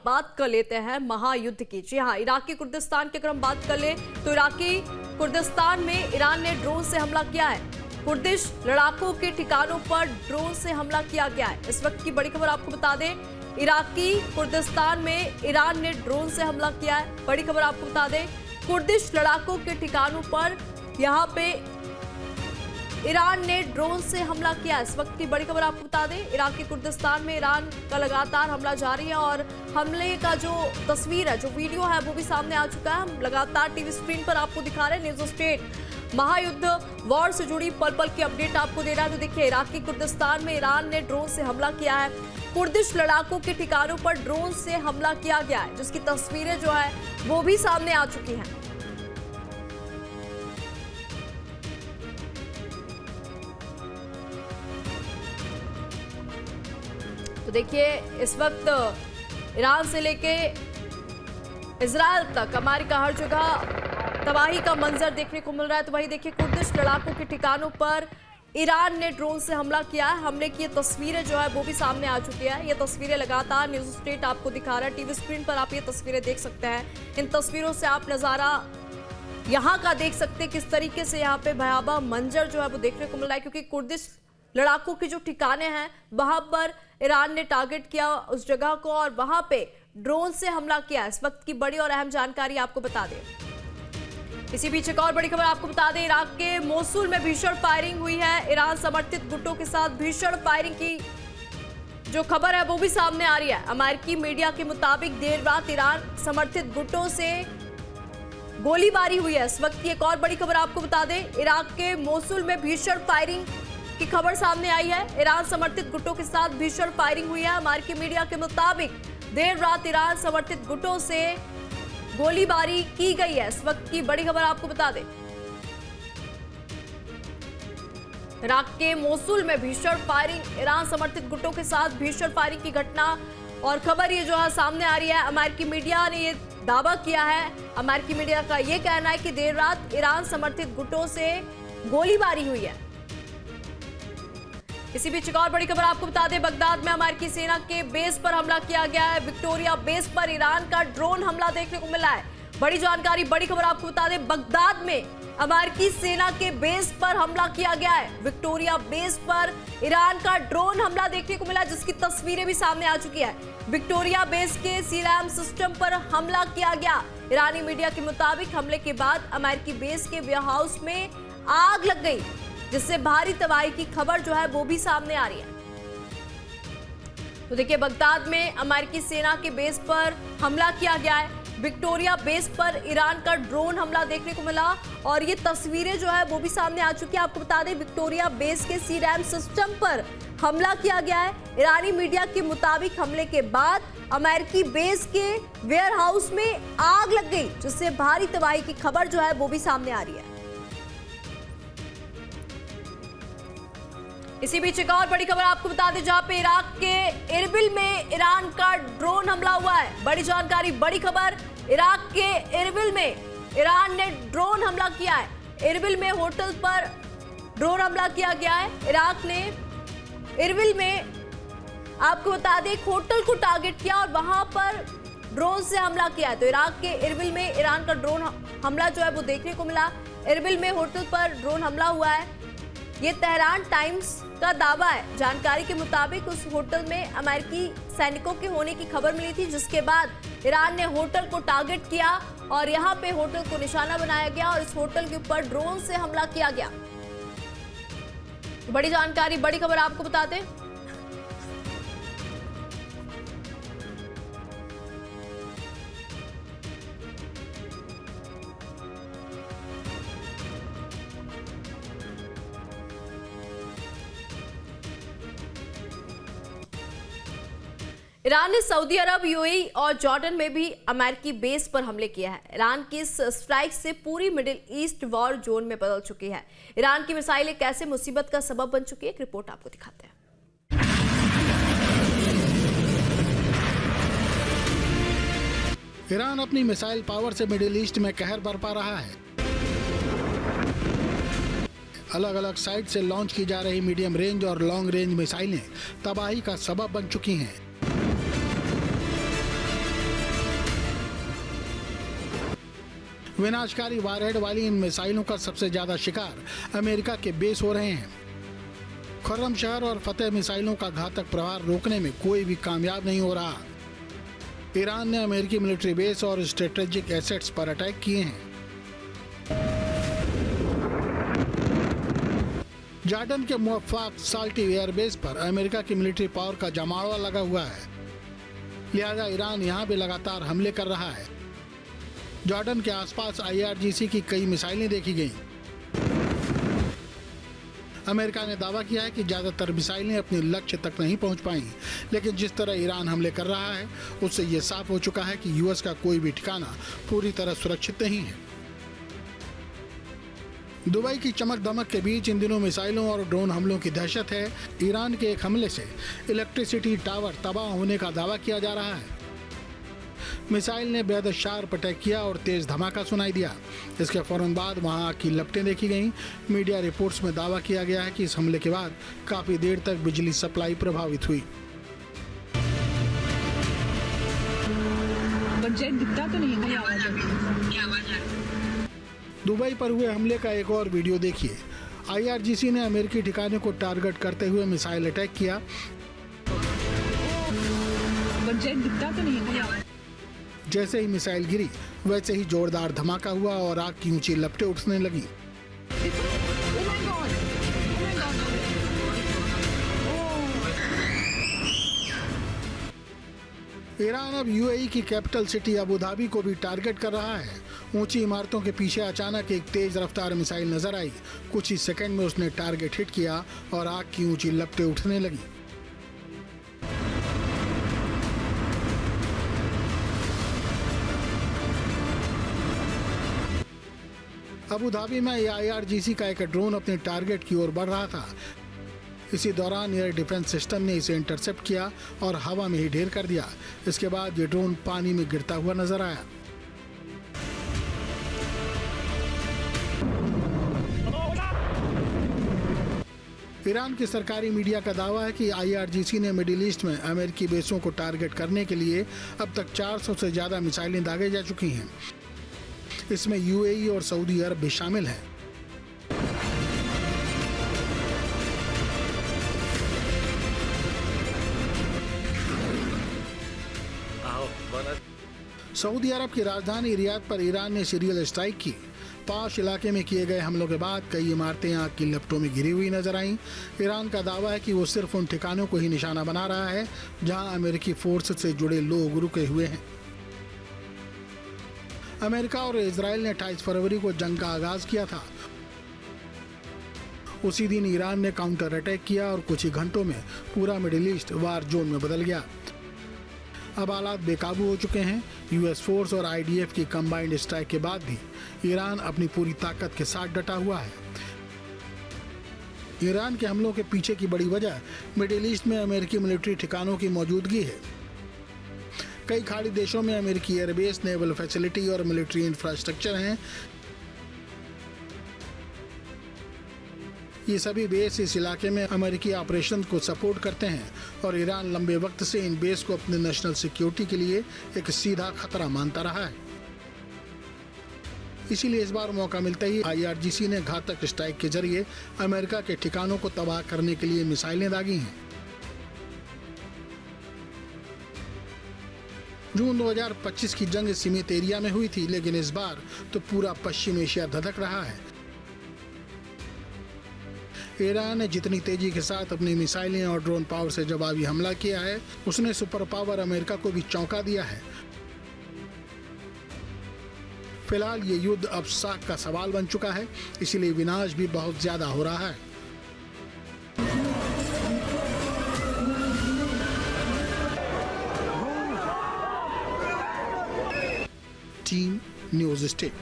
बात कर लेते हैं महायुद्ध की। जी हाँ, इराकी कुर्दिस्तान की अगर हम बात कर ले तो इराकी कुर्दिस्तान में ईरान ने ड्रोन से हमला किया है। कुर्दिश लड़ाकों के ठिकानों पर ड्रोन से हमला किया गया है। इस वक्त की बड़ी खबर आपको बता दें, इराकी कुर्दिस्तान में ईरान ने ड्रोन से हमला किया है। बड़ी खबर आपको बता दें, कुर्दिश लड़ाकों के ठिकानों पर यहां पे ईरान ने ड्रोन से हमला किया। इस वक्त की बड़ी खबर आपको बता दें, इराकी कुर्दिस्तान में ईरान का लगातार हमला जारी है और हमले का जो तस्वीर है, जो वीडियो है, वो भी सामने आ चुका है। हम लगातार टीवी स्क्रीन पर आपको दिखा रहे हैं। न्यूज स्टेट महायुद्ध वॉर से जुड़ी पल पल की अपडेट आपको दे रहा है। तो देखिए, इराकी कुर्दिस्तान में ईरान ने ड्रोन से हमला किया है। कुर्दिश लड़ाकों के ठिकानों पर ड्रोन से हमला किया गया है, जिसकी तस्वीरें जो है वो भी सामने आ चुकी हैं। तो देखिए, इस वक्त ईरान से लेके इजराइल तक अमेरिका हर जगह तबाही का मंजर देखने को मिल रहा है। तो वही देखिए, कुर्दिश लड़ाकों के ठिकानों पर ईरान ने ड्रोन से हमला किया है। हमले की ये तस्वीरें जो है वो भी सामने आ चुकी है। ये तस्वीरें लगातार न्यूज स्टेट आपको दिखा रहा है। टीवी स्क्रीन पर आप ये तस्वीरें देख सकते हैं। इन तस्वीरों से आप नजारा यहाँ का देख सकते हैं, किस तरीके से यहाँ पे भयावह मंजर जो है वो देखने को मिल रहा है, क्योंकि कुर्दिश लड़ाकों के जो ठिकाने हैं वहां पर ईरान ने टारगेट किया उस जगह को और वहां पे ड्रोन से हमला किया। इस वक्त की बड़ी और अहम जानकारी आपको बता दें। इसी बीच एक और बड़ी खबर आपको बता दें, इराक के मोसुल में भीषण फायरिंग हुई है। ईरान समर्थित गुटों के साथ भीषण फायरिंग की जो खबर है वो भी सामने आ रही है। अमेरिकी मीडिया के मुताबिक देर रात ईरान समर्थित गुटों से गोलीबारी हुई है। इस वक्त की एक और बड़ी खबर आपको बता दें, इराक के मोसुल में भीषण फायरिंग की खबर सामने आई है। ईरान समर्थित गुटों के साथ भीषण फायरिंग हुई है। अमेरिकी मीडिया के मुताबिक देर रात ईरान समर्थित गुटों से गोलीबारी की गई है। इस वक्त की बड़ी खबर आपको बता दें, इराक के मोसुल में भीषण फायरिंग, ईरान समर्थित गुटों के साथ भीषण फायरिंग की घटना और खबर ये जो है सामने आ रही है। अमेरिकी मीडिया ने ये दावा किया है, अमेरिकी मीडिया का ये कहना है कि देर रात ईरान समर्थित गुटों से गोलीबारी हुई है। इसी बीच एक और बड़ी खबर आपको बता दें, बगदाद में अमेरिकी सेना के बेस पर हमला किया गया है। विक्टोरिया बेस पर ईरान का ड्रोन हमला देखने को मिला है। बड़ी जानकारी, बड़ी खबर आपको बता दें, बगदाद में अमेरिकी सेना के बेस पर हमला किया गया है। विक्टोरिया बेस पर ईरान का ड्रोन हमला देखने को मिला, जिसकी तस्वीरें भी सामने आ चुकी है। विक्टोरिया बेस के सीरैम सिस्टम पर हमला किया गया। ईरानी मीडिया के मुताबिक हमले के बाद अमेरिकी बेस के वेयरहाउस में आग लग गई, जिससे भारी तबाही की खबर जो है वो भी सामने आ रही है। तो देखिए, बगदाद में अमेरिकी सेना के बेस पर हमला किया गया है। विक्टोरिया बेस पर ईरान का ड्रोन हमला देखने को मिला और ये तस्वीरें जो है वो भी सामने आ चुकी है। आपको बता दें, विक्टोरिया बेस के सीरैम सिस्टम पर हमला किया गया है। ईरानी मीडिया के मुताबिक हमले के बाद अमेरिकी बेस के वेयरहाउस में आग लग गई, जिससे भारी तबाही की खबर जो है वो भी सामने आ रही है। इसी बीच एक और बड़ी खबर आपको बता दें, जहां पे इराक के इरबिल में ईरान का ड्रोन हमला हुआ है। बड़ी जानकारी, बड़ी खबर, इराक के इरबिल में ईरान ने ड्रोन हमला किया है। इरबिल में होटल पर ड्रोन हमला किया गया है। इराक ने इरबिल में, आपको बता दें, एक होटल को टारगेट किया और वहां पर ड्रोन से हमला किया है। तो इराक के इरबिल में ईरान का ड्रोन हमला जो है वो देखने को मिला। इरबिल में होटल पर ड्रोन हमला हुआ है। ये तेहरान टाइम्स का दावा है। जानकारी के मुताबिक उस होटल में अमेरिकी सैनिकों के होने की खबर मिली थी, जिसके बाद ईरान ने होटल को टारगेट किया और यहां पे होटल को निशाना बनाया गया और इस होटल के ऊपर ड्रोन से हमला किया गया। बड़ी जानकारी, बड़ी खबर आपको बताते हैं। ईरान ने सऊदी अरब, यूएई और जॉर्डन में भी अमेरिकी बेस पर हमले किए हैं। ईरान की इस स्ट्राइक से पूरी मिडिल ईस्ट वॉर जोन में बदल चुकी है। ईरान की मिसाइलें कैसे मुसीबत का सबब बन चुकी है, एक रिपोर्ट आपको दिखाते हैं। ईरान अपनी मिसाइल पावर से मिडिल ईस्ट में कहर बरपा रहा है। अलग अलग साइड से लॉन्च की जा रही मीडियम रेंज और लॉन्ग रेंज मिसाइलें तबाही का सबब बन चुकी हैं। विनाशकारी वारहेड वाली इन मिसाइलों का सबसे ज्यादा शिकार अमेरिका के बेस हो रहे हैं। खुर्रमशहर और फतेह मिसाइलों का घातक प्रहार रोकने में कोई भी कामयाब नहीं हो रहा। ईरान ने अमेरिकी मिलिट्री बेस और स्ट्रेटेजिक एसेट्स पर अटैक किए हैं। जॉर्डन के मुवफ़्फ़क़ साल्टी एयरबेस पर अमेरिका की मिलिट्री पावर का जमावड़ा लगा हुआ है, लिहाजा ईरान यहां भी लगातार हमले कर रहा है। जॉर्डन के आसपास IRGC की कई मिसाइलें देखी गईं। अमेरिका ने दावा किया है कि ज्यादातर मिसाइलें अपने लक्ष्य तक नहीं पहुंच पाईं, लेकिन जिस तरह ईरान हमले कर रहा है उससे यह साफ हो चुका है कि यूएस का कोई भी ठिकाना पूरी तरह सुरक्षित नहीं है। दुबई की चमक दमक के बीच इन दिनों मिसाइलों और ड्रोन हमलों की दहशत है। ईरान के एक हमले से इलेक्ट्रिसिटी टावर तबाह होने का दावा किया जा रहा है। मिसाइल ने बेहद शार्प अटैक किया और तेज धमाका सुनाई दिया। इसके फौरन बाद वहां आग की लपटें देखी गईं। मीडिया रिपोर्ट्स में दावा किया गया है कि इस हमले के बाद काफी देर तक बिजली सप्लाई प्रभावित हुई। दिखता तो नहीं है। दुबई पर हुए हमले का एक और वीडियो देखिए। IRGC ने अमेरिकी ठिकाने को टारगेट करते हुए मिसाइल अटैक किया। दिखता तो नहीं है। जैसे ही मिसाइल गिरी वैसे ही जोरदार धमाका हुआ और आग की ऊंची लपटें उठने लगी। ईरान अब UAE की कैपिटल सिटी अबू धाबी को भी टारगेट कर रहा है। ऊंची इमारतों के पीछे अचानक एक तेज रफ्तार मिसाइल नजर आई। कुछ ही सेकंड में उसने टारगेट हिट किया और आग की ऊंची लपटें उठने लगी। अबू धाबी में IRGC का एक ड्रोन अपने टारगेट की ओर बढ़ रहा था। इसी दौरान एयर डिफेंस सिस्टम ने इसे इंटरसेप्ट किया और हवा में ही ढेर कर दिया। इसके बाद ये ड्रोन पानी में गिरता हुआ नजर आया। ईरान की सरकारी मीडिया का दावा है कि IRGC ने मिडिल ईस्ट में अमेरिकी बेसों को टारगेट करने के लिए अब तक 400 से ज्यादा मिसाइलें दागे जा चुकी हैं। इसमें UAE और सऊदी अरब भी शामिल है। सऊदी अरब की राजधानी रियाद पर ईरान ने सीरियल स्ट्राइक की। पाश इलाके में किए गए हमलों के बाद कई इमारतें आग की लपटों में घिरी हुई नजर आईं। ईरान का दावा है कि वो सिर्फ उन ठिकानों को ही निशाना बना रहा है जहां अमेरिकी फोर्स से जुड़े लोग रुके हुए हैं। अमेरिका और इजराइल ने 28 फरवरी को जंग का आगाज किया था। उसी दिन ईरान ने काउंटर अटैक किया और कुछ ही घंटों में पूरा मिडिल ईस्ट वार जोन में बदल गया। अब हालात बेकाबू हो चुके हैं। US फोर्स और IDF की कंबाइंड स्ट्राइक के बाद भी ईरान अपनी पूरी ताकत के साथ डटा हुआ है। ईरान के हमलों के पीछे की बड़ी वजह मिडिल ईस्ट में अमेरिकी मिलिट्री ठिकानों की मौजूदगी है। कई खाड़ी देशों में अमेरिकी एयरबेस, नेवल फैसिलिटी और मिलिट्री इंफ्रास्ट्रक्चर हैं। ये सभी बेस इस इलाके में अमेरिकी ऑपरेशन को सपोर्ट करते हैं और ईरान लंबे वक्त से इन बेस को अपने नेशनल सिक्योरिटी के लिए एक सीधा खतरा मानता रहा है। इसीलिए इस बार मौका मिलते ही IRGC ने घातक स्ट्राइक के जरिए अमेरिका के ठिकानों को तबाह करने के लिए मिसाइलें दागी हैं। जून 2025 की जंग सीमित एरिया में हुई थी, लेकिन इस बार तो पूरा पश्चिम एशिया धधक रहा है। ईरान ने जितनी तेजी के साथ अपनी मिसाइलें और ड्रोन पावर से जवाबी हमला किया है, उसने सुपर पावर अमेरिका को भी चौंका दिया है। फिलहाल ये युद्ध अब साख का सवाल बन चुका है, इसीलिए विनाश भी बहुत ज्यादा हो रहा है। Team news state.